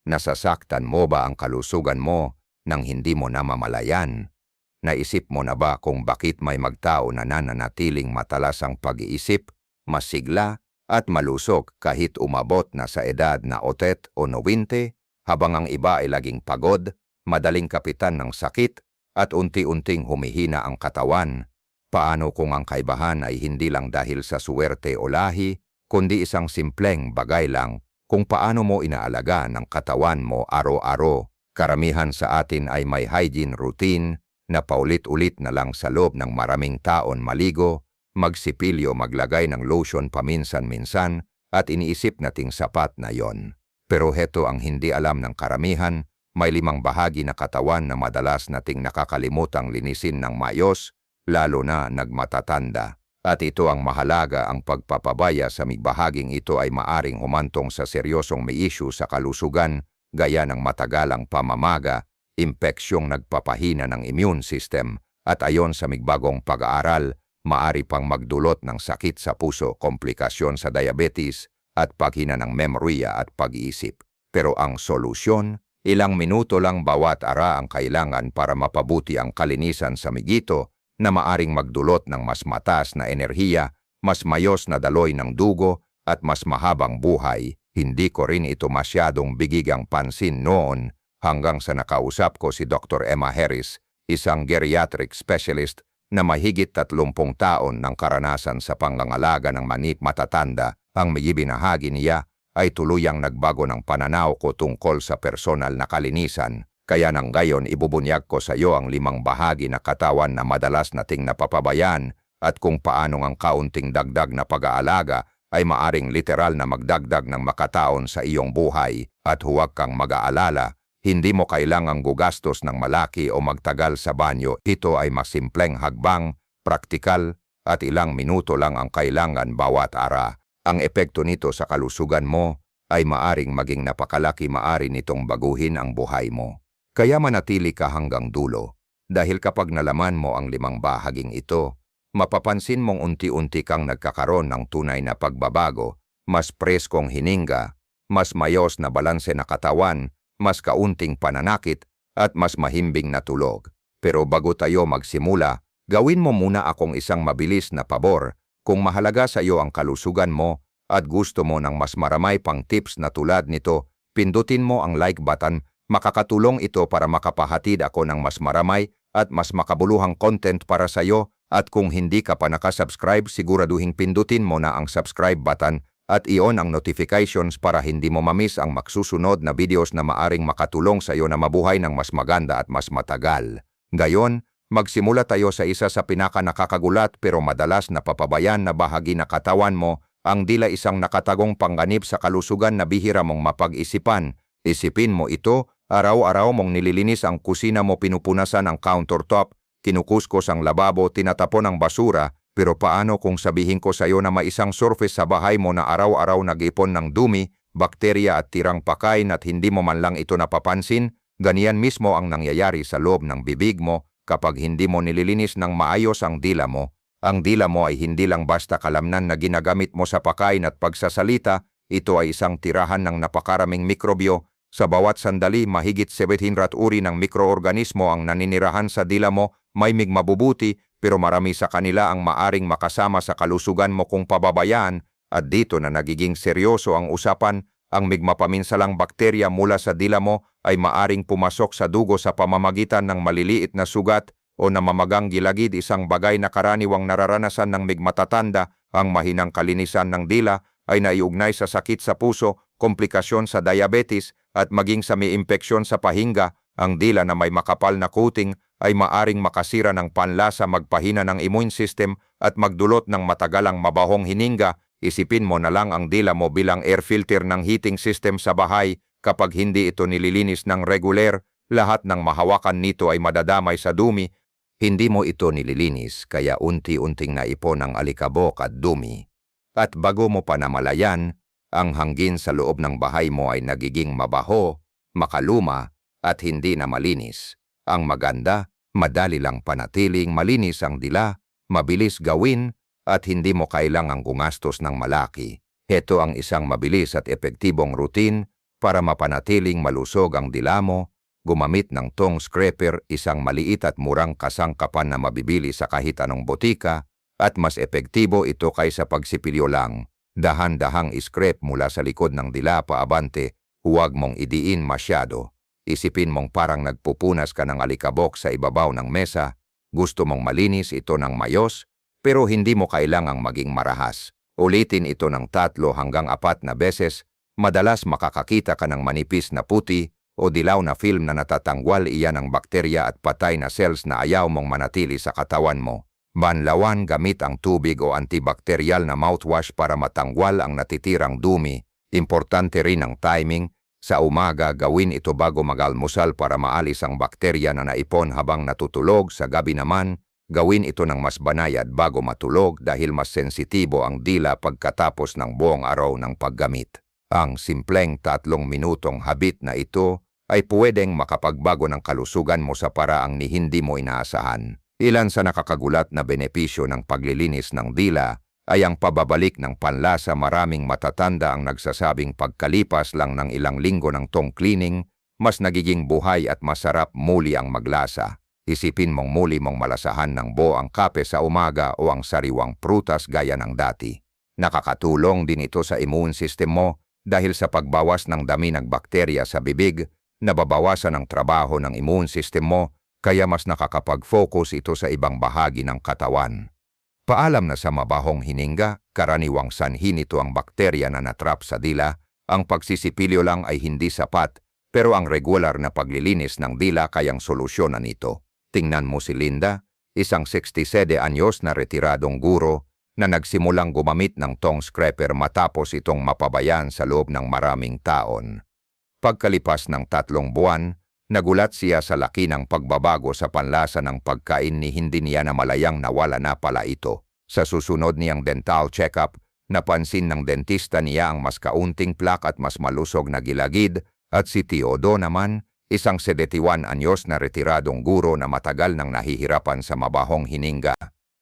Nasasaktan mo ba ang kalusugan mo nang hindi mo namamalayan? Naisip mo na ba kung bakit may magtao na nananatiling matalas ang pag-iisip, masigla at malusog kahit umabot na sa edad na 80 o 90, habang ang iba ay laging pagod, madaling kapitan ng sakit at unti-unting humihina ang katawan? Paano kung ang kaibahan ay hindi lang dahil sa suwerte o lahi, kundi isang simpleng bagay lang kung paano mo inaalaga ng katawan mo araw-araw? Karamihan sa atin ay may hygiene routine na paulit-ulit na lang sa loob ng maraming taon maligo, magsipilyo, maglagay ng lotion paminsan-minsan at iniisip nating sapat na yon. Pero heto ang hindi alam ng karamihan, may 5 bahagi na katawan na madalas nating nakakalimutang linisin ng maayos, lalo na nagmatatanda. At ito ang mahalaga, ang pagpapabaya sa bahaging ito ay maaring humantong sa seryosong may issue sa kalusugan, gaya ng matagalang pamamaga, impeksyong nagpapahina ng immune system, at ayon sa migbagong pag-aaral, maari pang magdulot ng sakit sa puso, komplikasyon sa diabetes, at paghina ng memorya at pag-iisip. Pero ang solusyon, ilang minuto lang bawat ara ang kailangan para mapabuti ang kalinisan sa migito, na maaring magdulot ng mas mataas na enerhiya, mas mayos na daloy ng dugo, at mas mahabang buhay. Hindi ko rin ito masyadong bigigang pansin noon hanggang sa nakausap ko si Dr. Emma Harris, isang geriatric specialist na mahigit 30 taon ng karanasan sa pangangalaga ng matatanda. Ang binahagi niya ay tuluyang nagbago ng pananaw ko tungkol sa personal na kalinisan. Kaya nang gayon ibubunyag ko sa iyo ang 5 bahagi na katawan na madalas nating napapabayaan at kung paano ang kaunting dagdag na pag-aalaga ay maaring literal na magdagdag ng makataon sa iyong buhay. At huwag kang mag-aalala, hindi mo kailangang gugastos ng malaki o magtagal sa banyo. Ito ay masimpleng hagbang, praktikal at ilang minuto lang ang kailangan bawat ara. Ang epekto nito sa kalusugan mo ay maaring maging napakalaki, maari nitong baguhin ang buhay mo. Kaya manatili ka hanggang dulo, dahil kapag nalaman mo ang 5 bahaging ito, mapapansin mong unti-unti kang nagkakaroon ng tunay na pagbabago, mas preskong hininga, mas mayos na balanse na katawan, mas kaunting pananakit, at mas mahimbing na tulog. Pero bago tayo magsimula, gawin mo muna akong isang mabilis na pabor. Kung mahalaga sa iyo ang kalusugan mo at gusto mo ng mas maramay pang tips na tulad nito, pindutin mo ang like button. Makakatulong ito para makapahatid ako ng mas maramay at mas makabuluhang content para sa iyo. At kung hindi ka pa nakasubscribe, siguraduhin pindutin mo na ang subscribe button at i-on ang notifications para hindi mo mamiss ang maksusunod na videos na maaring makatulong sa iyo na mabuhay ng mas maganda at mas matagal. Gayon, magsimula tayo sa isa sa pinaka-nakakagulat pero madalas napapabayaan na bahagi na katawan mo, ang dila, isang nakatagong pangganib sa kalusugan na bihira mong mapag-isipan. Isipin mo ito, araw-araw mong nililinis ang kusina mo, pinupunasan ang countertop, kinukuskos ang lababo, tinatapon ang basura, pero paano kung sabihin ko sa iyo na may isang surface sa bahay mo na araw-araw nag-ipon ng dumi, bakterya at tirang pakain at hindi mo man lang ito napapansin? Ganyan mismo ang nangyayari sa loob ng bibig mo kapag hindi mo nililinis ng maayos ang dila mo. Ang dila mo ay hindi lang basta kalamnan na ginagamit mo sa pagkain at pagsasalita, ito ay isang tirahan ng napakaraming mikrobyo. Sa bawat sandali, mahigit 700 uri ng mikroorganismo ang naninirahan sa dila mo. May mabubuti, pero marami sa kanila ang maaring makasama sa kalusugan mo kung pababayaan. At dito na nagiging seryoso ang usapan. Ang paminsalang bakterya mula sa dila mo ay maaring pumasok sa dugo sa pamamagitan ng maliliit na sugat o namamagang gilagid, isang bagay na karaniwang nararanasan ng matatanda. Ang mahinang kalinisan ng dila ay naiugnay sa sakit sa puso, komplikasyon sa diabetes, at maging sa may impeksyon sa pahinga. Ang dila na may makapal na coating ay maaring makasira ng panlasa, magpahina ng immune system, at magdulot ng matagalang mabahong hininga. Isipin mo na lang ang dila mo bilang air filter ng heating system sa bahay. Kapag hindi ito nililinis ng regular, lahat ng mahawakan nito ay madadamay sa dumi. Hindi mo ito nililinis, kaya unti-unting naipon ang alikabok at dumi. At bago mo pa namalayan, ang hangin sa loob ng bahay mo ay nagiging mabaho, makaluma, at hindi na malinis. Ang maganda, madali lang panatiling malinis ang dila, mabilis gawin, at hindi mo kailangang gumastos ng malaki. Ito ang isang mabilis at epektibong routine Para mapanatiling malusog ang dila mo, gumamit ng tongue scraper, isang maliit at murang kasangkapan na mabibili sa kahit anong botika, at mas epektibo ito kaysa pagsipilyo lang. Dahan-dahang scrape mula sa likod ng dila paabante, huwag mong idiin masyado. Isipin mong parang nagpupunas ka ng alikabok sa ibabaw ng mesa. Gusto mong malinis ito ng mayos, pero hindi mo kailangang maging marahas. Ulitin ito ng 3 hanggang 4 na beses. Madalas makakakita ka ng manipis na puti o dilaw na film na natatangwal, iyan ang bakterya at patay na cells na ayaw mong manatili sa katawan mo. Banlawan gamit ang tubig o antibakterial na mouthwash para matangwal ang natitirang dumi. Importante rin ang timing. Sa umaga, gawin ito bago mag-almusal para maalis ang bakterya na naipon habang natutulog. Sa gabi naman, gawin ito ng mas banayad bago matulog dahil mas sensitibo ang dila pagkatapos ng buong araw ng paggamit. Ang simpleng 3 minutong habit na ito ay pwedeng makapagbago ng kalusugan mo sa paraang ni hindi mo inaasahan. Ilan sa nakakagulat na benepisyo ng paglilinis ng dila ay ang pababalik ng panlasa. Maraming matatanda ang nagsasabing pagkalipas lang ng ilang linggo ng tongue cleaning, mas nagiging buhay at masarap muli ang maglasa. Isipin mong muli mong malasahan ng buo ang kape sa umaga o ang sariwang prutas gaya ng dati. Nakakatulong din ito sa immune system mo dahil sa pagbawas ng dami ng bakterya sa bibig, nababawasan ang trabaho ng immune system mo, kaya mas nakakapag-focus ito sa ibang bahagi ng katawan. Paalam na sa mabahong hininga, karaniwang sanhi nito ang bakterya na natrap sa dila. Ang pagsisipilyo lang ay hindi sapat, pero ang regular na paglilinis ng dila kayang solusyonan ito. Tingnan mo si Linda, isang 67 anyos na retiradong guro na nagsimulang gumamit ng tongue scraper matapos itong mapabayaan sa loob ng maraming taon. Pagkalipas ng 3 buwan, nagulat siya sa laki ng pagbabago sa panlasa ng pagkain ni hindi niya namalayang nawala na pala ito. Sa susunod niyang dental check-up, napansin ng dentista niya ang mas kaunting plaque at mas malusog na gilagid, at si Teodo naman, isang 71 anyos na retiradong guro na matagal nang nahihirapan sa mabahong hininga.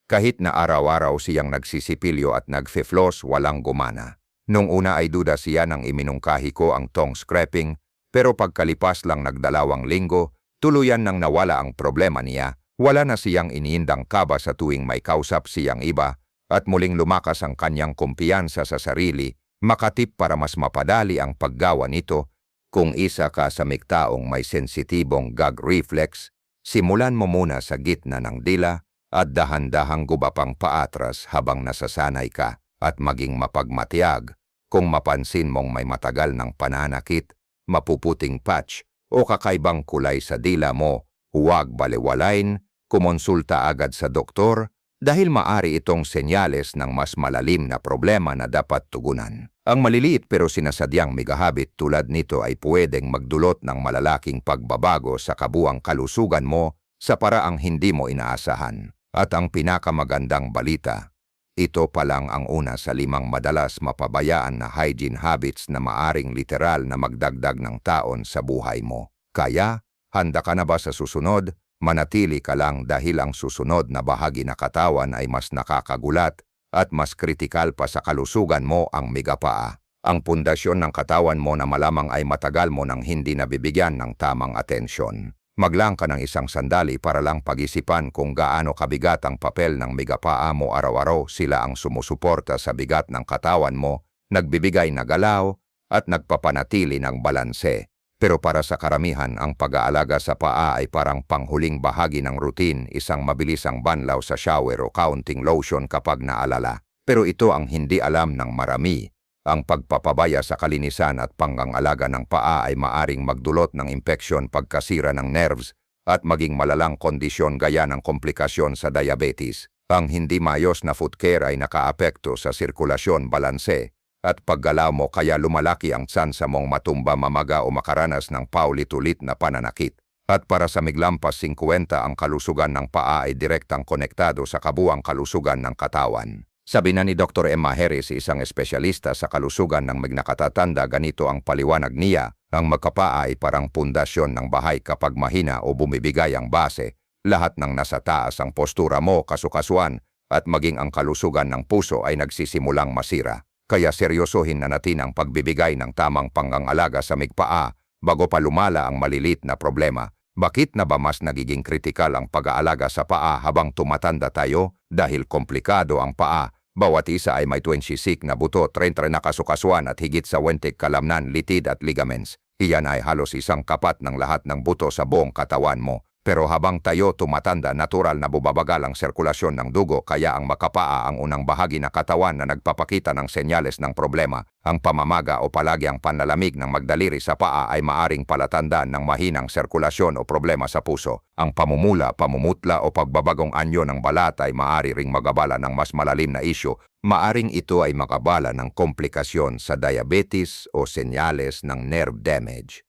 Kahit na araw-araw siyang nagsisipilyo at nagfe-floss, walang gumana. Nung una ay duda siya nang iminungkahi ko ang tongue scraping, pero pagkalipas lang ng 2 linggo, tuluyan nang nawala ang problema niya. Wala na siyang iniindang kaba sa tuwing may kausap siyang iba, at muling lumakas ang kanyang kumpiyansa sa sarili. Makatip para mas mapadali ang paggawa nito. Kung isa ka sa miktaong may sensitibong gag reflex, simulan mo muna sa gitna ng dila at dahan-dahang gubapang paatras habang nasasanay ka at maging mapagmatiyag. Kung mapansin mong may matagal ng pananakit, mapuputing patch o kakaibang kulay sa dila mo, huwag balewalain, kumonsulta agad sa doktor dahil maari itong senyales ng mas malalim na problema na dapat tugunan. Ang maliliit pero sinasadyang megahabit tulad nito ay pwedeng magdulot ng malalaking pagbabago sa kabuang kalusugan mo sa paraang hindi mo inaasahan. At ang pinakamagandang balita, ito pa lang ang una sa 5 madalas mapabayaan na hygiene habits na maaring literal na magdagdag ng taon sa buhay mo. Kaya, handa ka na ba sa susunod? Manatili ka lang dahil ang susunod na bahagi na katawan ay mas nakakagulat at mas kritikal pa sa kalusugan mo, ang megapaa. Ang pundasyon ng katawan mo na malamang ay matagal mo nang hindi nabibigyan ng tamang atensyon. Maglaan ka ng 1 sandali para lang pag-isipan kung gaano kabigat ang papel ng megapaa mo araw-araw. Sila ang sumusuporta sa bigat ng katawan mo, nagbibigay na galaw at nagpapanatili ng balanse. Pero para sa karamihan, ang pag-aalaga sa paa ay parang panghuling bahagi ng routine, isang mabilisang banlaw sa shower o kaunting lotion kapag naalala. Pero ito ang hindi alam ng marami. Ang pagpapabaya sa kalinisan at pangangalaga ng paa ay maaring magdulot ng impeksyon, pagkasira ng nerves, at maging malalang kondisyon gaya ng komplikasyon sa diabetes. Ang hindi maayos na foot care ay nakaapekto sa sirkulasyon, balanse, at paggalaw mo, kaya lumalaki ang tsansa mong matumba, mamaga o makaranas ng paulit-ulit na pananakit. At para sa miglampas 50, ang kalusugan ng paa ay direktang konektado sa kabuang kalusugan ng katawan. Sabi na ni Dr. Emma Harris, isang espesyalista sa kalusugan ng nakakatatanda, ganito ang paliwanag niya: ang magkapaa ay parang pundasyon ng bahay. Kapag mahina o bumibigay ang base, lahat ng nasa taas, ang postura mo, kasukasuan, at maging ang kalusugan ng puso ay nagsisimulang masira. Kaya seryosohin na natin ang pagbibigay ng tamang pangangalaga sa migpaa bago pa lumala ang malilit na problema. Bakit na ba mas nagiging kritikal ang pag-aalaga sa paa habang tumatanda tayo? Dahil komplikado ang paa. Bawat isa ay may 26 na buto, 30 na kasukasuan at higit sa 20 kalamnan, litid at ligaments. Iyan ay halos isang kapat ng lahat ng buto sa buong katawan mo. Pero habang tayo tumatanda, natural na bumabagal ang sirkulasyon ng dugo, kaya ang makapaa ang unang bahagi ng katawan na nagpapakita ng senyales ng problema. Ang pamamaga o palagi ang panlalamig ng magdaliri sa paa ay maaring palatandaan ng mahinang sirkulasyon o problema sa puso. Ang pamumula, pamumutla o pagbabagong anyo ng balat ay maaari ring magabala ng mas malalim na isyu. Maaring ito ay makabala ng komplikasyon sa diabetes o senyales ng nerve damage.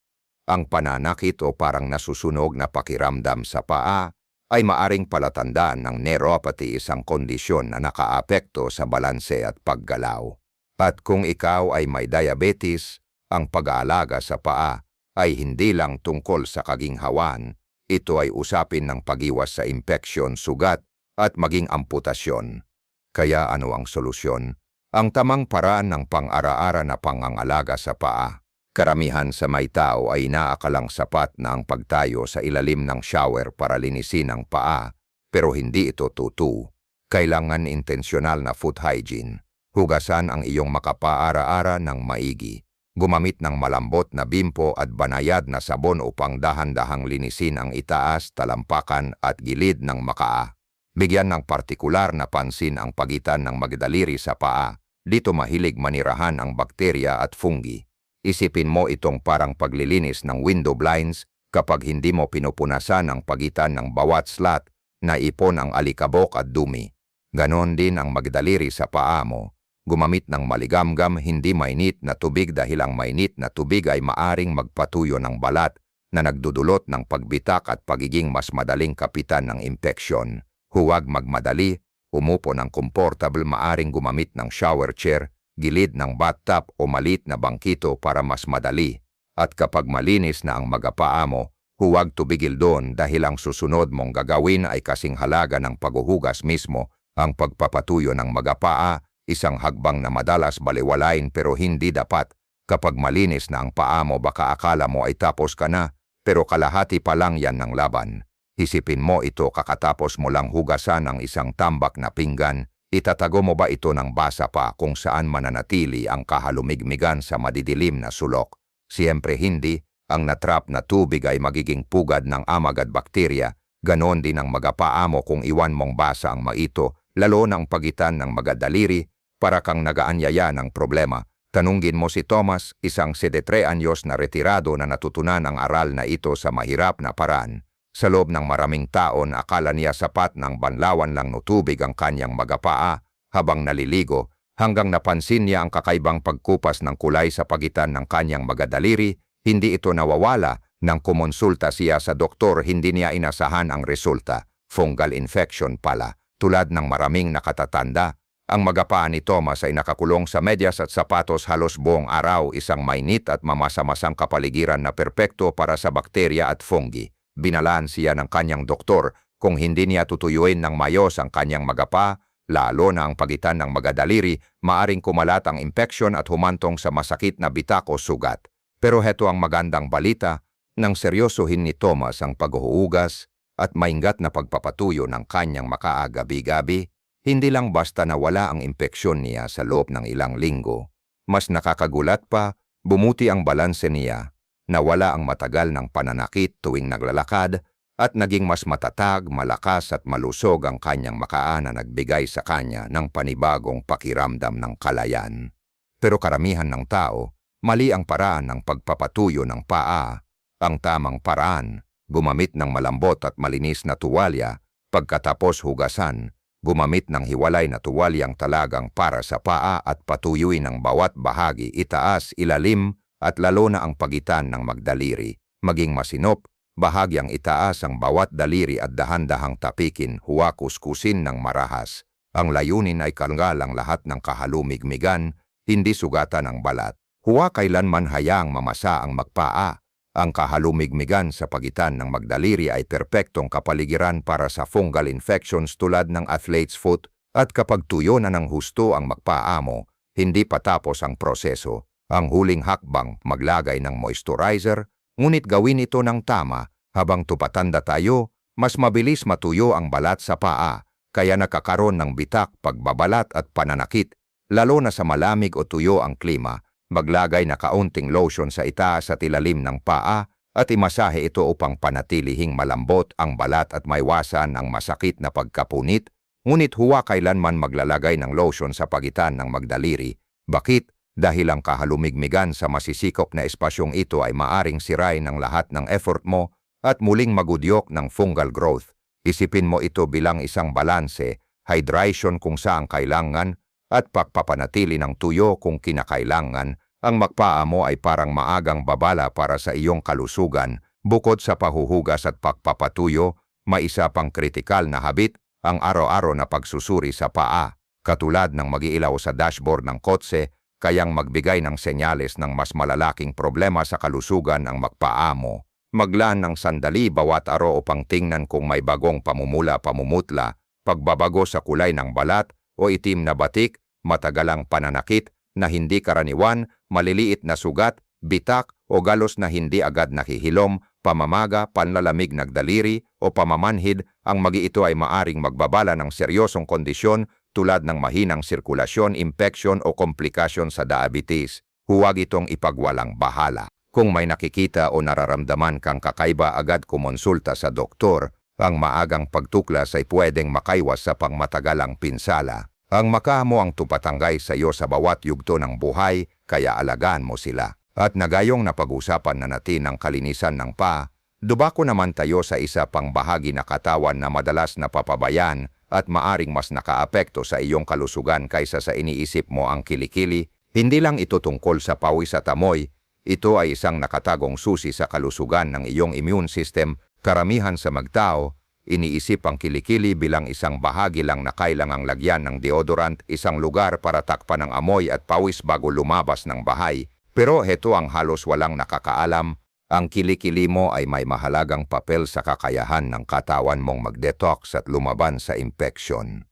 Ang pananakit o parang nasusunog na pakiramdam sa paa ay maaring palatandaan ng neuropathy, isang kondisyon na nakaapekto sa balanse at paggalaw. At kung ikaw ay may diabetes, ang pag-aalaga sa paa ay hindi lang tungkol sa kaginhawan, ito ay usapin ng pag-iwas sa impeksyon, sugat at maging amputasyon. Kaya ano ang solusyon? Ang tamang paraan ng pang-ara-ara na pangangalaga sa paa. Karamihan sa may tao ay inaakalang sapat na ang pagtayo sa ilalim ng shower para linisin ang paa, pero hindi ito tutu. Kailangan intensyonal na foot hygiene. Hugasan ang iyong makapaara-ara ng maigi. Gumamit ng malambot na bimpo at banayad na sabon upang dahan-dahang linisin ang itaas, talampakan at gilid ng makaa. Bigyan ng partikular na pansin ang pagitan ng magdaliri sa paa. Dito mahilig manirahan ang bakterya at fungi. Isipin mo itong parang paglilinis ng window blinds. Kapag hindi mo pinupunasan ang pagitan ng bawat slot, naipon ang alikabok at dumi. Ganon din ang magdaliri sa paa mo. Gumamit ng maligamgam, hindi mainit na tubig dahil ang mainit na tubig ay maaring magpatuyo ng balat na nagdudulot ng pagbitak at pagiging mas madaling kapitan ng impeksyon. Huwag magmadali, umupo ng komportable, maaring gumamit ng shower chair, gilid ng bathtub o maliit na bangkito para mas madali. At kapag malinis na ang magapaa mo, huwag tubigil doon dahil ang susunod mong gagawin ay kasing halaga ng paghuhugas mismo. Ang pagpapatuyo ng magapaa, isang hagbang na madalas baliwalain pero hindi dapat. Kapag malinis na ang paa mo, baka akala mo ay tapos ka na, pero kalahati pa lang yan ng laban. Isipin mo ito, kakatapos mo lang hugasan ang isang tambak na pinggan. Itatago mo ba ito ng basa pa kung saan mananatili ang kahalumigmigan sa madidilim na sulok? Siyempre hindi. Ang natrap na tubig ay magiging pugad ng amag at bakterya. Ganon din ang magapaa mo kung iwan mong basa ang maito, lalo ng pagitan ng magadaliri, para kang nagaanyaya ng problema. Tanungin mo si Thomas, isang 73 anyos na retirado na natutunan ang aral na ito sa mahirap na paraan. Sa loob ng maraming taon, akala niya sapat ng banlawan lang no tubig ang kanyang magapaa habang naliligo, hanggang napansin niya ang kakaibang pagkupas ng kulay sa pagitan ng kanyang magadaliri. Hindi ito nawawala. Nang kumonsulta siya sa doktor, hindi niya inasahan ang resulta. Fungal infection pala. Tulad ng maraming nakatatanda, ang magapaa ni Thomas ay nakakulong sa medyas at sapatos halos buong araw, isang mainit at mamasa-masang kapaligiran na perpekto para sa bakterya at fungi. Binalaan siya ng kanyang doktor kung hindi niya tutuyuin ng mayos ang kanyang magapa, lalo na ang pagitan ng magadaliri, maaring kumalat ang impeksyon at humantong sa masakit na bitak o sugat. Pero heto ang magandang balita, nang seryosohin ni Thomas ang paghuhugas at maingat na pagpapatuyo ng kanyang makaa gabi-gabi, hindi lang basta nawala ang impeksyon niya sa loob ng ilang linggo. Mas nakakagulat pa, bumuti ang balanse niya. Nawala ang matagal ng pananakit tuwing naglalakad at naging mas matatag, malakas at malusog ang kanyang makaa na nagbigay sa kanya ng panibagong pakiramdam ng kalayan. Pero karamihan ng tao, mali ang paraan ng pagpapatuyo ng paa. Ang tamang paraan, gumamit ng malambot at malinis na tuwalya, pagkatapos hugasan, gumamit ng hiwalay na tuwalyang talagang para sa paa at patuyuin ang bawat bahagi, itaas, ilalim, at lalo na ang pagitan ng magdaliri. Maging masinop, bahagyang itaas ang bawat daliri at dahan-dahang tapikin, huwakuskusin ng marahas. Ang layunin ay kalngal ang lahat ng kahalumigmigan, hindi sugatan ang balat. Huwa kailanman hayaang mamasa ang magpaa. Ang kahalumigmigan sa pagitan ng magdaliri ay perpektong kapaligiran para sa fungal infections tulad ng athlete's foot, at kapag tuyo na ng husto ang magpaa mo, hindi pa tapos ang proseso. Ang huling hakbang, maglagay ng moisturizer, ngunit gawin ito ng tama. Habang tupatanda tayo, mas mabilis matuyo ang balat sa paa, kaya nakakaroon ng bitak, pagbabalat at pananakit, lalo na sa malamig o tuyo ang klima. Maglagay na kaunting lotion sa itaas at ilalim ng paa at imasahe ito upang panatilihing malambot ang balat at maiwasan ang masakit na pagkapunit. Ngunit huwag kailanman maglalagay ng lotion sa pagitan ng magdaliri. Bakit? Dahil ang kahalumigmigan sa masisikop na espasyong ito ay maaring sirain ng lahat ng effort mo at muling magudyok ng fungal growth. Isipin mo ito bilang isang balanse, hydration kung saan kailangan at pagpapanatili ng tuyo kung kinakailangan. Ang magpaa mo ay parang maagang babala para sa iyong kalusugan. Bukod sa pahuhugas at pagpapatuyo, may isa pang kritikal na habit, ang araw-araw na pagsusuri sa paa. Katulad ng mag-iilaw sa dashboard ng kotse, kayang magbigay ng senyales ng mas malalaking problema sa kalusugan ang magpaa mo. Maglaan ng sandali bawat araw upang tingnan kung may bagong pamumula-pamumutla, pagbabago sa kulay ng balat o itim na batik, matagalang pananakit na hindi karaniwan, maliliit na sugat, bitak o galos na hindi agad nakihilom, pamamaga, panlalamig ng daliri o pamamanhid. Ang ito ay maaring magbabala ng seryosong kondisyon tulad ng mahinang sirkulasyon, impeksyon o komplikasyon sa diabetes. Huwag itong ipagwalang bahala. Kung may nakikita o nararamdaman kang kakaiba, agad kumonsulta sa doktor. Ang maagang pagtuklas ay pwedeng makaiwas sa pangmatagalang pinsala. Ang maka mo ang tupatanggay sa iyo sa bawat yugto ng buhay, kaya alagaan mo sila. At nagayong napag-usapan na natin ang kalinisan ng paa, dubako naman tayo sa isa pang bahagi na katawan na madalas napapabayaan at maaring mas nakaapekto sa iyong kalusugan kaysa sa iniisip mo, ang kilikili. Hindi lang ito tungkol sa pawis at amoy, ito ay isang nakatagong susi sa kalusugan ng iyong immune system. Karamihan sa magtao, iniisip ang kilikili bilang isang bahagi lang na kailangang lagyan ng deodorant, isang lugar para takpan ng amoy at pawis bago lumabas ng bahay. Pero heto ang halos walang nakakaalam. Ang kilikili mo ay may mahalagang papel sa kakayahan ng katawan mong mag-detox at lumaban sa impeksyon.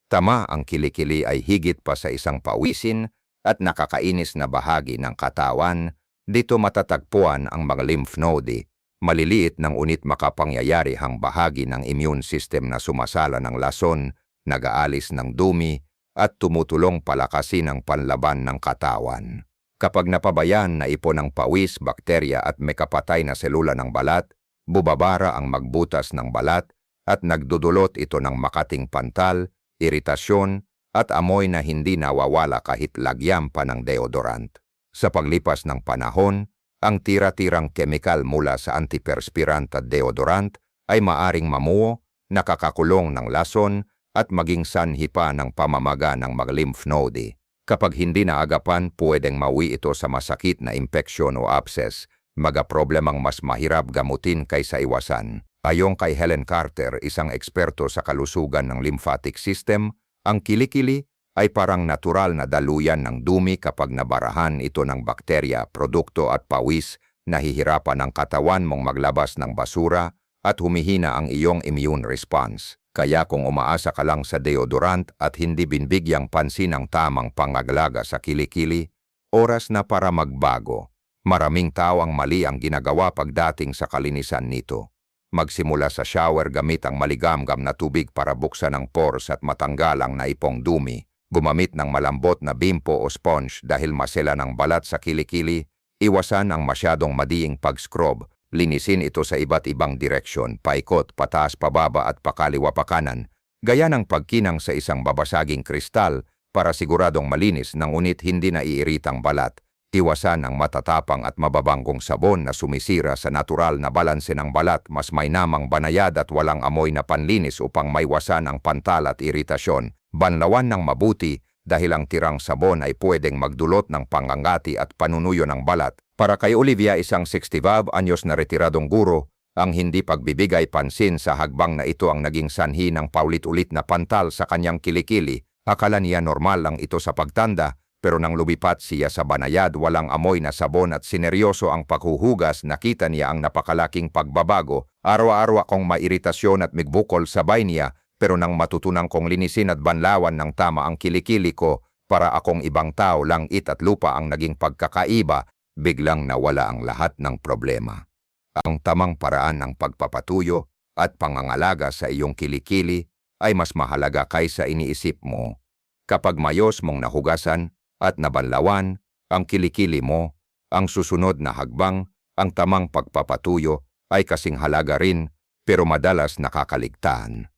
Tama, ang kilikili ay higit pa sa isang pawisin at nakakainis na bahagi ng katawan. Dito matatagpuan ang mga lymph node, maliliit ng unit makapangyayarihang bahagi ng immune system na sumasala ng lason, nag-aalis ng dumi, at tumutulong palakasin ang panlaban ng katawan. Kapag napabayaan na ipon ng pawis, bakterya at may kapatay na selula ng balat, bubabara ang magbutas ng balat at nagdudulot ito ng makating pantal, iritasyon at amoy na hindi nawawala kahit lagyan pa ng deodorant. Sa paglipas ng panahon, ang tira-tirang kemikal mula sa antiperspirant at deodorant ay maaring mamuo, nakakakulong ng lason at maging sanhi pa ng pamamaga ng mga lymph node. Kapag hindi naagapan, pwedeng mawi ito sa masakit na impeksyon o abscess, mga problemang mas mahirap gamutin kaysa iwasan. Ayon kay Helen Carter, isang eksperto sa kalusugan ng lymphatic system, ang kilikili ay parang natural na daluyan ng dumi. Kapag nabarahan ito ng bakterya, produkto at pawis, nahihirapan ang katawan mong maglabas ng basura at humihina ang iyong immune response. Kaya kung umaasa ka lang sa deodorant at hindi binbigyang pansin ang tamang pangaglaga sa kilikili, oras na para magbago. Maraming tao ang mali ang ginagawa pagdating sa kalinisan nito. Magsimula sa shower gamit ang maligamgam na tubig para buksan ang pores at matanggal ang naipong dumi. Gumamit ng malambot na bimpo o sponge dahil masela ng balat sa kilikili. Iwasan ang masyadong madiing pag-scrub. Linisin ito sa iba't ibang direksyon, paikot, pataas, pababa at pakaliwa pa kanan, gaya ng pagkinang sa isang babasaging kristal para siguradong malinis ng ngunit hindi naiiritang balat. Iwasan ang matatapang at mababanggong sabon na sumisira sa natural na balanse ng balat. Mas mainamang banayad at walang amoy na panlinis upang maiwasan ang pantal at iritasyon. Banlawan ng mabuti dahil ang tirang sabon ay pwedeng magdulot ng pangangati at panunuyo ng balat. Para kay Olivia, isang 65 anyos na retiradong guro, ang hindi pagbibigay pansin sa hagbang na ito ang naging sanhi ng paulit-ulit na pantal sa kanyang kilikili. Akala niya normal lang ito sa pagtanda, pero nang lumipat siya sa banayad, walang amoy na sabon at sineryoso ang paghuhugas, nakita niya ang napakalaking pagbabago. Araw-araw akong mairitasyon at migbukol sabay niya, pero nang matutunang kong linisin at banlawan ng tama ang kilikili ko, Para akong ibang tao, langit at lupa ang naging pagkakaiba, biglang nawala ang lahat ng problema. Ang tamang paraan ng pagpapatuyo at pangangalaga sa iyong kilikili ay mas mahalaga kaysa iniisip mo. Kapag mayos mong nahugasan at nabanlawan ang kilikili mo, ang susunod na hagbang, ang tamang pagpapatuyo, ay kasing halaga rin pero madalas nakakaligtaan.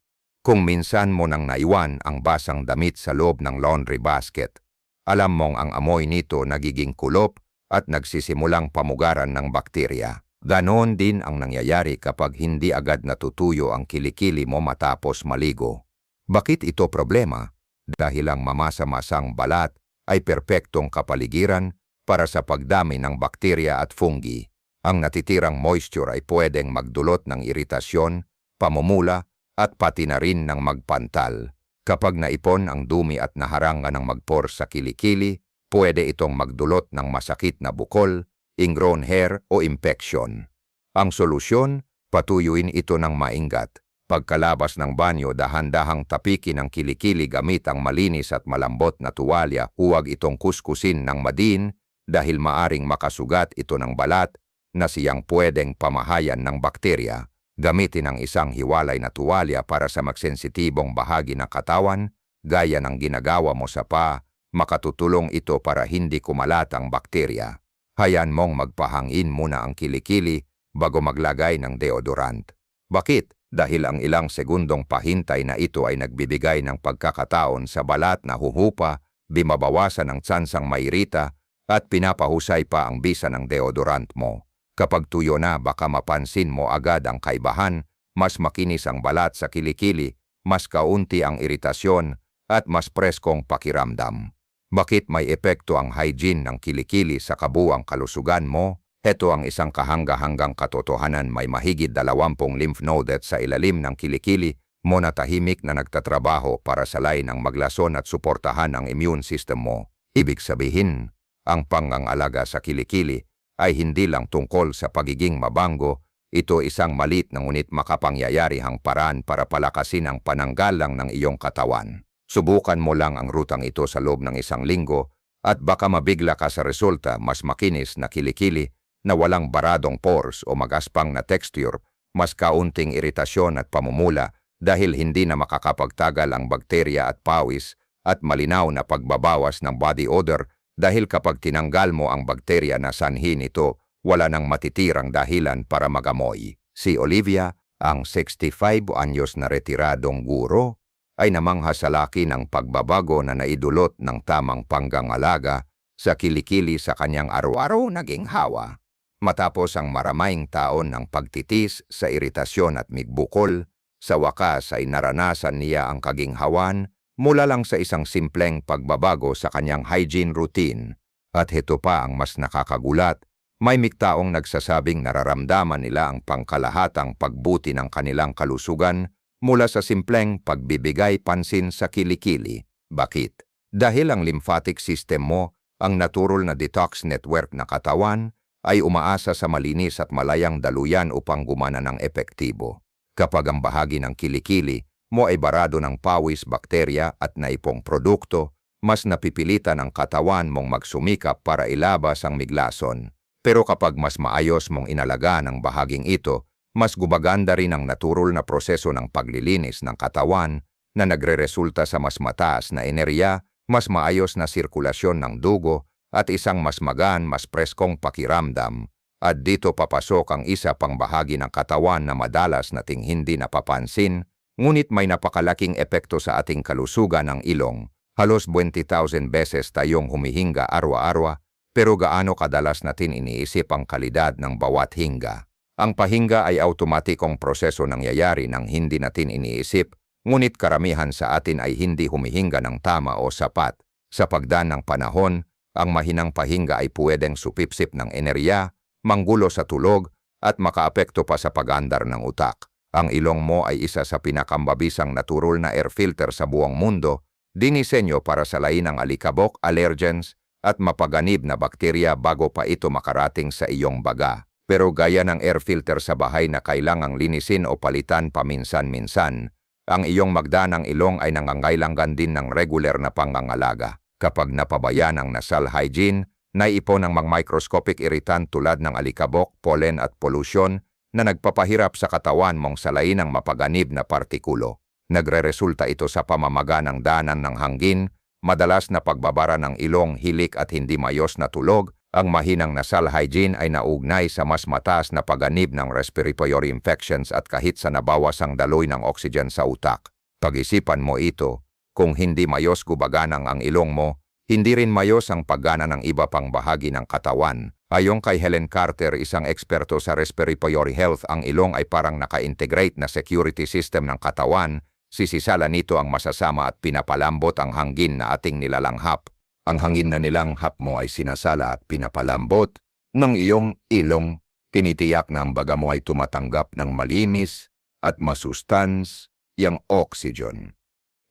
Kung minsan mo nang naiwan ang basang damit sa loob ng laundry basket, alam mong ang amoy nito nagiging kulop at nagsisimulang pamugaran ng bakterya. Ganon din ang nangyayari kapag hindi agad natutuyo ang kilikili mo matapos maligo. Bakit ito problema? Dahil ang mamasa-masang balat ay perpektong kapaligiran para sa pagdami ng bakterya at fungi. Ang natitirang moisture ay pwedeng magdulot ng iritasyon, pamumula, at pati na rin ng magpantal. Kapag naipon ang dumi at naharangan ng magpor sa kilikili, pwede itong magdulot ng masakit na bukol, ingrown hair o infection. Ang solusyon, patuyuin ito ng maingat. Pagkalabas ng banyo, dahan-dahang tapikin ang kilikili gamit ang malinis at malambot na tuwalya. Huwag itong kuskusin ng madin dahil maaring makasugat ito ng balat na siyang pwedeng pamahayan ng bakterya. Gamitin ang isang hiwalay na tuwalya para sa magsensitibong bahagi ng katawan, gaya ng ginagawa mo sa paa. Makatutulong ito para hindi kumalat ang bakterya. Hayaan mong magpahangin muna ang kilikili bago maglagay ng deodorant. Bakit? Dahil ang ilang segundong pahintay na ito ay nagbibigay ng pagkakataon sa balat na huhupa, bimabawasan ang tsansang mairita, at pinapahusay pa ang bisa ng deodorant mo. Kapag tuyo na, baka mapansin mo agad ang kaibahan, mas makinis ang balat sa kilikili, mas kaunti ang iritasyon, at mas preskong pakiramdam. Bakit may epekto ang hygiene ng kilikili sa kabuuang kalusugan mo? Ito ang isang kahanga-hanggang katotohanan. May mahigit 20 lymph nodes sa ilalim ng kilikili mo na tahimik na nagtatrabaho para salayin ang maglason at suportahan ang immune system mo. Ibig sabihin, ang pangangalaga sa kilikili ay hindi lang tungkol sa pagiging mabango, ito isang malit na ngunit makapangyayarihang paraan para palakasin ang pananggalang ng iyong katawan. Subukan mo lang ang rutang ito sa loob ng 1 linggo at baka mabigla ka sa resulta. Mas makinis na kilikili na walang baradong pores o magaspang na texture, mas kaunting iritasyon at pamumula dahil hindi na makakapagtagal ang bakterya at pawis, at malinaw na pagbabawas ng body odor dahil kapag tinanggal mo ang bakterya na sanhi nito, wala nang matitirang dahilan para magamoy. Si Olivia, ang 65 anyos na retiradong guro, ay namangha sa laki ng pagbabago na naidulot ng tamang panggangalaga sa kilikili sa kanyang araw-araw naging hawa. Matapos ang maraming taon ng pagtitis sa iritasyon at migbukol, sa wakas ay naranasan niya ang kaginhawan mula lang sa isang simpleng pagbabago sa kanyang hygiene routine. At heto pa ang mas nakakagulat, may miktaong nagsasabing nararamdaman nila ang pangkalahatang pagbuti ng kanilang kalusugan mula sa simpleng pagbibigay pansin sa kilikili. Bakit? Dahil ang lymphatic system mo, ang natural na detox network na katawan, ay umaasa sa malinis at malayang daluyan upang gumana ng epektibo. Kapag ang bahagi ng kilikili mo ay barado ng pawis, bakterya at naipong produkto, mas napipilitan ang katawan mong magsumikap para ilabas ang miglason. Pero kapag mas maayos mong inalagaan ang bahaging ito, mas gumaganda rin ang natural na proseso ng paglilinis ng katawan na nagreresulta sa mas mataas na enerhiya, mas maayos na sirkulasyon ng dugo, at isang mas magaan, mas preskong pakiramdam. At dito papasok ang isa pang bahagi ng katawan na madalas nating hindi napapansin, ngunit may napakalaking epekto sa ating kalusugan, ng ilong. Halos 20,000 beses tayong humihinga araw-araw, pero gaano kadalas natin iniisip ang kalidad ng bawat hinga? Ang pahinga ay automatikong proseso nangyayari nang hindi natin iniisip, ngunit karamihan sa atin ay hindi humihinga ng tama o sapat. Sa pagdaan ng panahon, ang mahinang pahinga ay pwedeng supipsip ng enerhiya, manggulo sa tulog, at makaapekto pa sa pag-andar ng utak. Ang ilong mo ay isa sa pinakamabisang natural na air filter sa buong mundo, dinisenyo para salayin ang alikabok, allergens, at mapaganib na bakterya bago pa ito makarating sa iyong baga. Pero gaya ng air filter sa bahay na kailangang linisin o palitan paminsan-minsan, ang iyong magdanang ilong ay nangangailangan din ng regular na pangangalaga. Kapag napabayaan ang nasal hygiene, naiipon ang mga microscopic irritant tulad ng alikabok, pollen at pollution na nagpapahirap sa katawan mong salain ang mapaganib na partikulo. Nagreresulta ito sa pamamaga ng daanan ng hangin, madalas na pagbabara ng ilong, hilik at hindi mayos na tulog. Ang mahinang nasal hygiene ay naugnay sa mas mataas na paganib ng respiratory infections at kahit sa nabawas ang daloy ng oxygen sa utak. Pag-isipan mo ito, kung hindi mayos gubaganang ang ilong mo, hindi rin mayos ang paggana ng iba pang bahagi ng katawan. Ayon kay Helen Carter, isang eksperto sa respiratory health, ang ilong ay parang naka-integrate na security system ng katawan. Sisisala nito ang masasama at pinapalambot ang hangin na ating nilalanghap. Ang hangin na nilanghap mo ay sinasala at pinapalambot ng iyong ilong. Tinitiyak na ang baga mo ay tumatanggap ng malinis at masustans yang oxygen.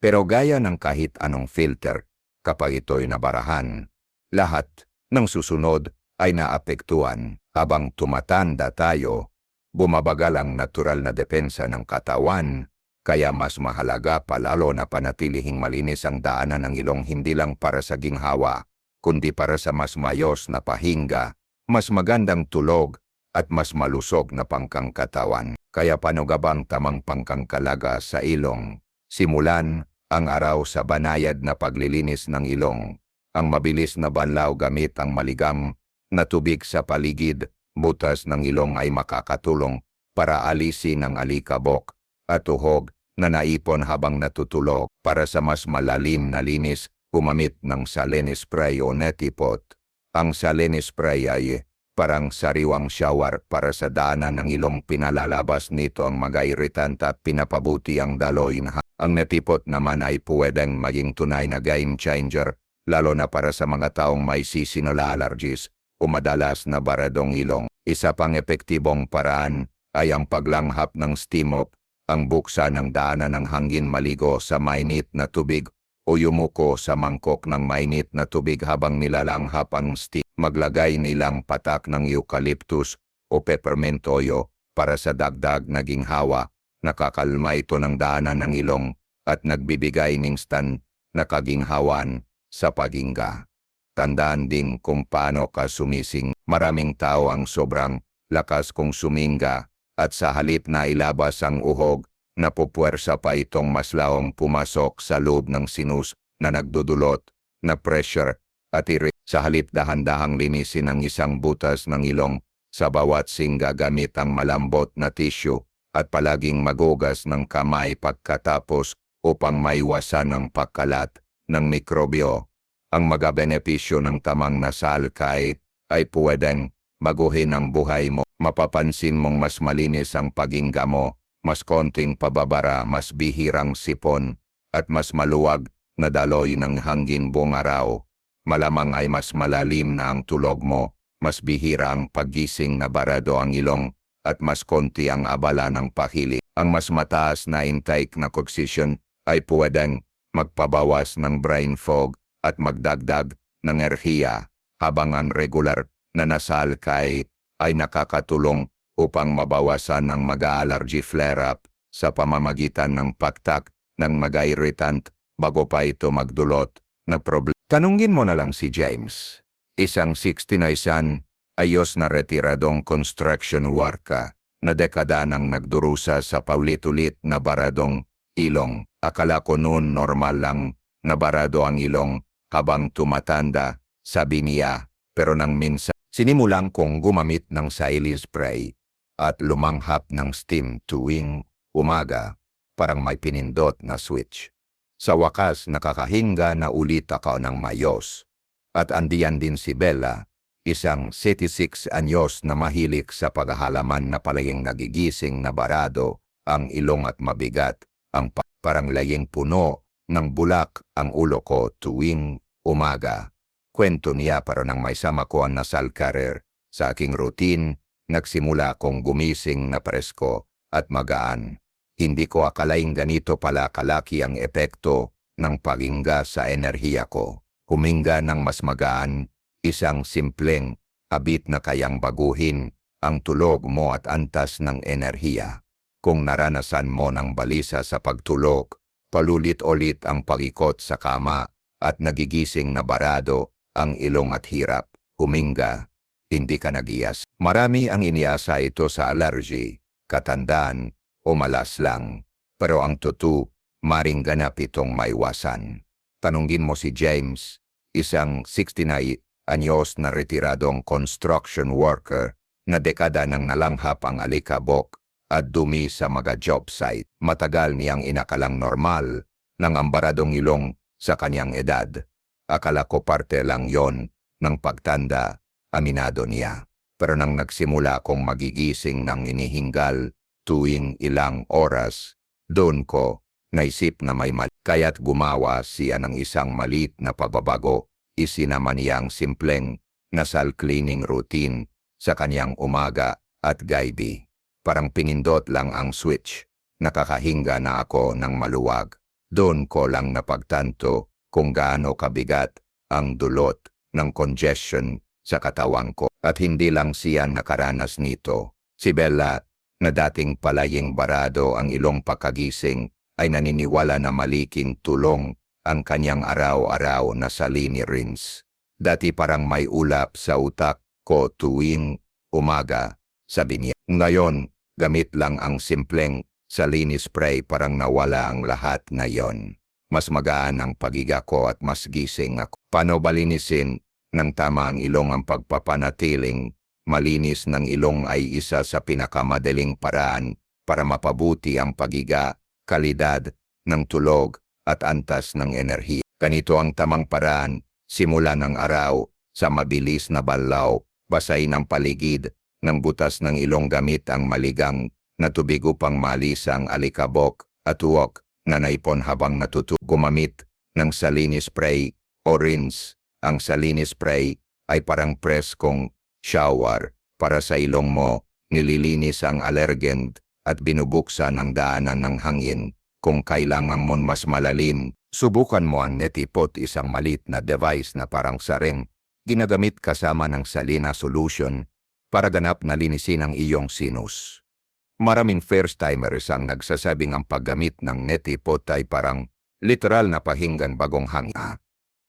Pero gaya ng kahit anong filter, kapag ito'y nabarahan, lahat ng susunod ay naapektuhan. Habang tumatanda tayo, bumabagal ang natural na depensa ng katawan, kaya mas mahalaga palalo na panatilihing malinis ang daanan ng ilong, hindi lang para sa ginhawa, kundi para sa mas mayos na pahinga, mas magandang tulog, at mas malusog na pangkangkatawan. Kaya panugabang tamang pangkangkalaga sa ilong. Simulan ang araw sa banayad na paglilinis ng ilong. Ang mabilis na banlaw gamit ang maligam na tubig sa paligid, butas ng ilong ay makakatulong para alisin ang alikabok at tuhog na naipon habang natutulog. Para sa mas malalim na linis, gumamit ng saline spray o neti pot. Ang saline spray ay parang sariwang shower para sa daanan ng ilong. Pinalalabas nito ang mga irritant at pinapabuti ang daloy. Ang neti pot naman ay pwedeng maging tunay na game changer, lalo na para sa mga taong may seasonal allergies o madalas na baradong ilong. Isa pang epektibong paraan ay ang paglanghap ng steam up, ang buksan ng daanan ng hangin. Maligo sa mainit na tubig o yumuko sa mangkok ng mainit na tubig habang nilalanghap ang steam. Maglagay nilang patak ng eucalyptus o peppermint oil para sa dagdag na ginhawa. Nakakalma ito ng daanan ng ilong at nagbibigay ng instant na kaginhawan sa paghinga. Tandaan din kung paano ka sumising. Maraming tao ang sobrang lakas kung suminga at sa halip na ilabas ang uhog, napupuwersa pa itong mas lalong pumasok sa loob ng sinus na nagdudulot na pressure at irit. Sa halip dahan-dahang linisin ang isang butas ng ilong sa bawat singa gamit ang malambot na tissue at palaging magugas ng kamay pagkatapos upang maiwasan ang pagkalat ng mikrobyo. Ang mga benepisyo ng tamang nasal kahit ay pwedeng baguhin ang buhay mo. Mapapansin mong mas malinis ang paghinga mo, mas konting pababara, mas bihirang sipon, at mas maluwag na daloy ng hangin buong araw. Malamang ay mas malalim na ang tulog mo, mas bihira ang paggising na barado ang ilong, at mas konti ang abala ng pahili. Ang mas mataas na intake na oxygen ay pwedeng magpabawas ng brain fog at magdagdag ng enerhiya, habang ang regular na nasal kahit ay nakakatulong upang mabawasan ang mga allergy flare-up sa pamamagitan ng pagtak ng mga irritant bago pa ito magdulot na problema. Tanungin mo na lang si James, isang 69 ayos na retiradong construction worker na dekada nang nagdurusa sa paulit-ulit na baradong ilong. Akala ko noon normal lang na barado ang ilong habang tumatanda, sabi niya, pero nang minsan sinimulan kong gumamit ng saline spray at lumanghap ng steam tuwing umaga, parang may pinindot na switch. Sa wakas nakakahinga na ulit ako ng mayos. At andiyan din si Bella, isang 76 anyos na mahilig sa paghahalaman na palaging nagigising na barado ang ilong at mabigat ang parang laying puno ng bulak ang ulo ko tuwing umaga. Kwento niya, para nang may sama ko ang nasal career sa aking routine, nagsimula akong gumising na presko at magaan. Hindi ko akalaing ganito pala kalaki ang epekto ng paghinga sa enerhiya ko. Huminga ng mas magaan, isang simpleng habit na kayang baguhin ang tulog mo at antas ng enerhiya. Kung naranasan mo ng balisa sa pagtulog, palulit-ulit ang pag-ikot sa kama at nagigising na barado ang ilong at hirap huminga, hindi ka nag-iyas. Marami ang iniasa ito sa allergy, katandaan o malas lang. Pero ang totoo, maring ganap itong maiwasan. Tanungin mo si James, isang 69 anyos na retiradong construction worker na dekada nang nalanghap ang alikabok at dumi sa mga job site. Matagal niyang inakalang normal ng ambaradong ilong sa kanyang edad. Akala ko parte lang yon ng pagtanda, aminado niya. Pero nang nagsimula akong magigising ng inihingal tuwing ilang oras, doon ko naisip na may mali. Kaya't gumawa siya ng isang malit na pababago. Isinama niyang simpleng nasal cleaning routine sa kanyang umaga at gabi. Parang pinindot lang ang switch. Nakakahinga na ako ng maluwag. Doon ko lang napagtanto kung gaano kabigat ang dulot ng congestion sa katawan ko. At hindi lang siya nakaranas nito. Si Bella, na dating palaying barado ang ilong pagkagising, ay naniniwala na maliking tulong ang kanyang araw-araw na salini rinse. Dati parang may ulap sa utak ko tuwing umaga, sabi niya. Ngayon, gamit lang ang simpleng salini spray parang nawala ang lahat na yon. Mas magaan ang pagiga ko at mas gising ako. Paano balinisin ng tama ang ilong? Ang pagpapanatiling malinis ng ilong ay isa sa pinakamadaling paraan para mapabuti ang pagiga, kalidad ng tulog at antas ng enerhiya. Ganito ang tamang paraan, simula ng araw, sa mabilis na balaw, basahin ang paligid ng butas ng ilong gamit ang maligang na tubig upang maalis ang alikabok at uok na naipon habang natutulog. Gumamit ng salini spray o rinse. Ang salini spray ay parang preskong shower para sa ilong mo, nililinis ang allergen at binubuksan ang daanan ng hangin. Kung kailangan mo mas malalim, subukan mo ang Netipot, isang malit na device na parang saring ginagamit kasama ng Salina solution para ganap na linisin ang iyong sinus. Maraming first-timers ang nagsasabing ang paggamit ng Netipot ay parang literal na pahinggan bagong hanga.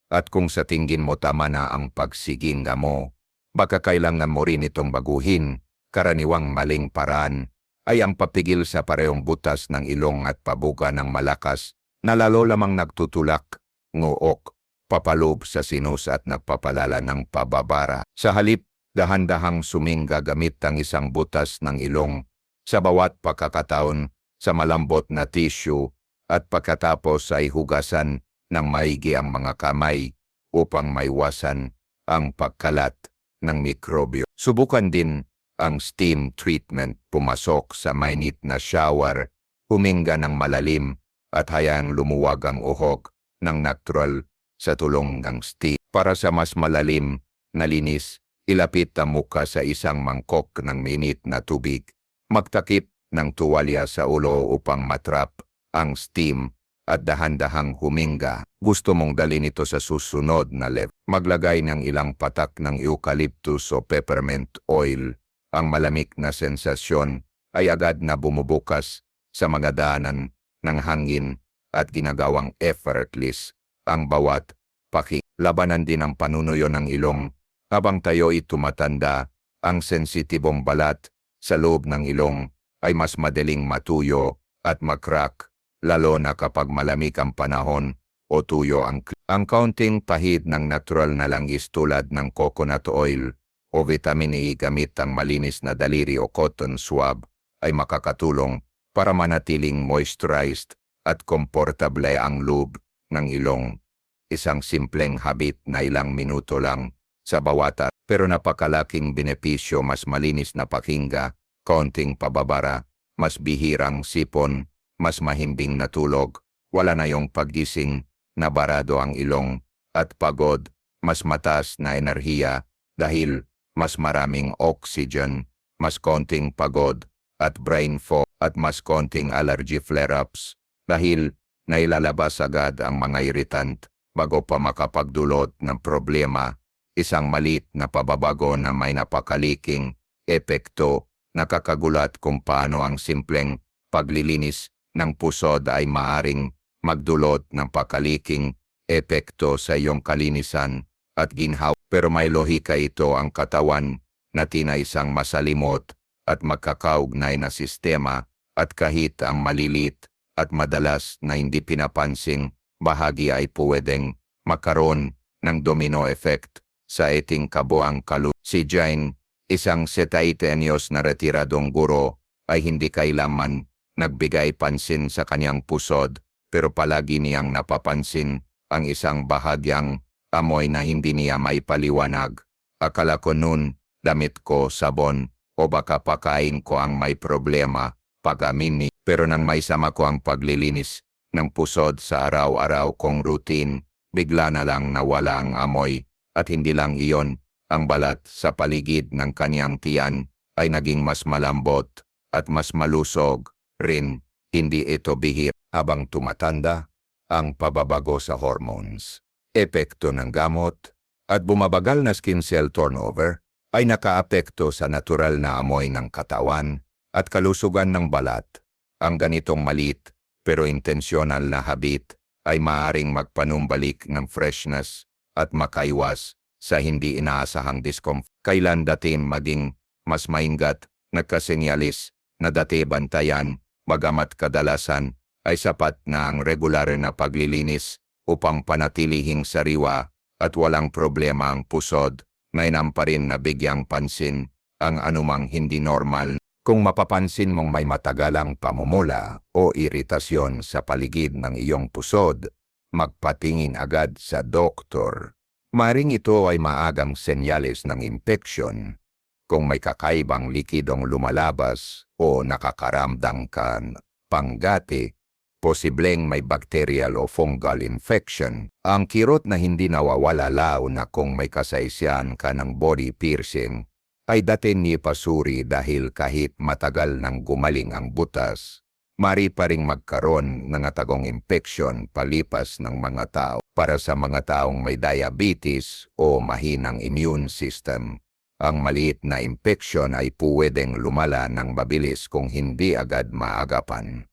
At kung sa tingin mo tama na ang pagsiginga mo, baka kailangan mo rin itong baguhin. Karaniwang maling paraan ay ang papigil sa parehong butas ng ilong at pabuga ng malakas na lalo lamang nagtutulak, nguok, papaloob sa sinus at nagpapalala ng pababara. Sa halip, dahan-dahang suminga gamit ang isang butas ng ilong sa bawat pagkakataon sa malambot na tissue at pagkatapos ay hugasan ng maigi ang mga kamay upang maiwasan ang pagkalat ng mikrobyo. Subukan din ang steam treatment, pumasok sa mainit na shower, huminga ng malalim at hayaang lumuwag ang uhok ng natural sa tulong ng steam. Para sa mas malalim na linis, ilapit ang muka sa isang mangkok ng mainit na tubig. Magtakip ng tuwalya sa ulo upang matrap ang steam at dahan-dahang huminga. Gusto mong dalhin ito sa susunod na level. Maglagay ng ilang patak ng eucalyptus o peppermint oil. Ang malamig na sensasyon ay agad na bumubukas sa mga daanan ng hangin at ginagawang effortless ang bawat paki. Labanan din ang panunuyo ng ilong. Habang tayo'y tumatanda, ang sensitibong balat sa loob ng ilong ay mas madaling matuyo at mag-crack, lalo na kapag malamig ang panahon o tuyo ang kaunting pahid ng natural na langis tulad ng coconut oil o vitamin E gamit ang malinis na daliri o cotton swab ay makakatulong para manatiling moisturized at komportable ang loob ng ilong. Isang simpleng habit na ilang minuto lang sa bawat pero napakalaking benepisyo, mas malinis na pakingga, kaunting pababara, mas bihirang sipon, mas mahimbing na tulog, wala na yung paggising na barado ang ilong at pagod, mas mataas na enerhiya dahil mas maraming oxygen, mas konting pagod at brain fog at mas konting allergy flare-ups dahil nailalabas agad ang mga irritant bago pa makapagdulot ng problema. Isang malit na pababago na may napakaliking epekto. Nakakagulat kung paano ang simpleng paglilinis ng pusod ay maaring magdulot ng pakaliking epekto sa iyong kalinisan at ginhawa. Pero may lohika ito ang katawan natin ay isang masalimot at magkakaugnay na sistema at kahit ang malilit at madalas na hindi pinapansing bahagi ay pwedeng makaroon ng domino effect sa ating kabuang kalusugan. Si Jane, isang 70 anyos na retiradong guro, ay hindi kailanman nagbigay pansin sa kanyang pusod, pero palagi niyang napapansin ang isang bahagyang amoy na hindi niya maipaliwanag. Akala ko noon, damit ko, sabon, o baka pakain ko ang may problema, pag-amin ni. Pero nang may sama ko ang paglilinis ng pusod sa araw-araw kong routine, bigla na lang nawala ang amoy, at hindi lang iyon, ang balat sa paligid ng kanyang tiyan ay naging mas malambot at mas malusog rin. Hindi ito bihir. Habang tumatanda, ang pababago sa hormones, epekto ng gamot, at bumabagal na skin cell turnover ay nakaapekto sa natural na amoy ng katawan at kalusugan ng balat. Ang ganitong malit pero intensyonal na habit ay maaaring magpanumbalik ng freshness at makaiwas sa hindi inaasahang discomfort. Kailan datin maging mas maingat, nagkasenyalis na dati bantayan, bagamat kadalasan ay sapat na ang regular na paglilinis upang panatilihing sariwa at walang problema ang pusod, mainam pa rin na bigyang pansin ang anumang hindi normal. Kung mapapansin mong may matagalang pamumula o iritasyon sa paligid ng iyong pusod, magpatingin agad sa doktor. Maring ito ay maagang senyales ng impeksyon. Kung may kakaibang likidong lumalabas o nakakaramdam ka panggati, posibleng may bacterial o fungal infection. Ang kirot na hindi nawawala lalo na kung may kasaysayan ka ng body piercing ay datin ni pasuri dahil kahit matagal nang gumaling ang butas, mari pa ring magkaroon ng atagong impeksyon palipas ng mga tao. Para sa mga taong may diabetes o mahinang immune system, ang maliit na impeksyon ay pwedeng lumala ng mabilis kung hindi agad maagapan.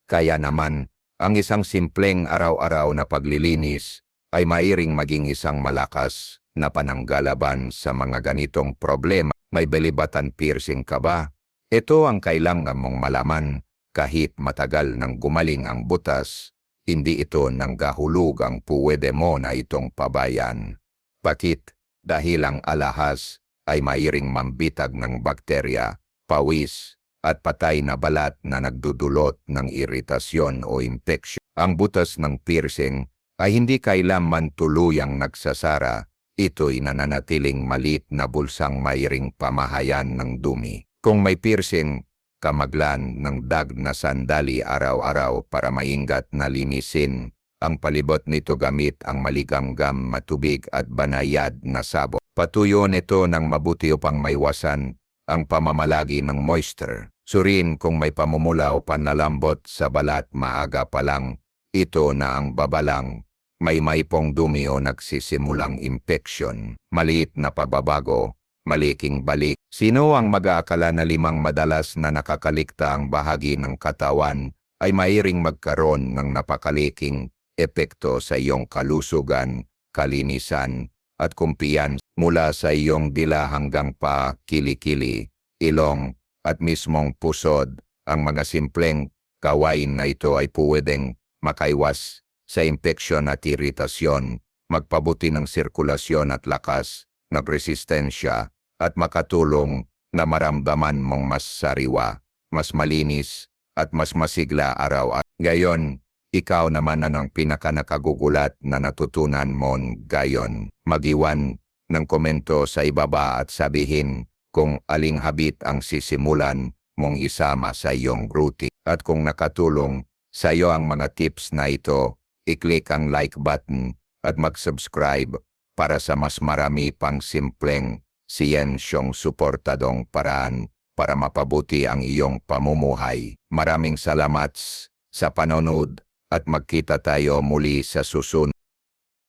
Kaya naman, ang isang simpleng araw-araw na paglilinis ay mairing maging isang malakas na pananggalaban sa mga ganitong problema. May belibatan piercing ka ba? Ito ang kailangan mong malaman. Kahit matagal nang gumaling ang butas, hindi ito nanggahulog ang pwede mo na itong pabayan. Bakit? Dahil ang alahas ay mairing mambitag ng bakterya, pawis, at patay na balat na nagdudulot ng iritasyon o impeksyon. Ang butas ng piercing ay hindi kailanman tuluyang nagsasara. Ito'y nananatiling malit na bulsang mairing pamahayan ng dumi. Kung may piercing, kamaglan ng dag na sandali araw-araw para maingat na linisin ang palibot nito gamit ang maligamgam matubig at banayad na sabon. Patuyo nito ng mabuti upang maiwasan ang pamamalagi ng moisture. Surin kung may pamumula o panlalambot sa balat maaga pa lang, ito na ang babalang. May maipong dumi o nagsisimulang impeksyon, maliit na pagbabago, maliking balik. Sino ang mag-aakala na 5 madalas na nakakalikta ang bahagi ng katawan ay mairing magkaroon ng napakaliking epekto sa iyong kalusugan, kalinisan, at kumpiyansa mula sa iyong dila hanggang pa, kilikili, ilong, at mismong pusod. Ang mga simpleng gawain na ito ay pwedeng makaiwas sa impeksyon at iritasyon, magpabuti ng sirkulasyon at lakas ng resistensya, at makatulong na maramdaman mong mas sariwa, mas malinis, at mas masigla araw-araw. Gayon, ikaw naman ang pinakanakagugulat na natutunan mo gayon. Mag-iwan ng komento sa ibaba at sabihin kung aling habit ang sisimulan mong isama sa iyong routine. At kung nakatulong sa iyo ang mga tips na ito, i-click ang like button at mag-subscribe para sa mas marami pang simpleng siyensyong suportadong paraan para mapabuti ang iyong pamumuhay. Maraming salamat sa panonood at magkita tayo muli sa susunod.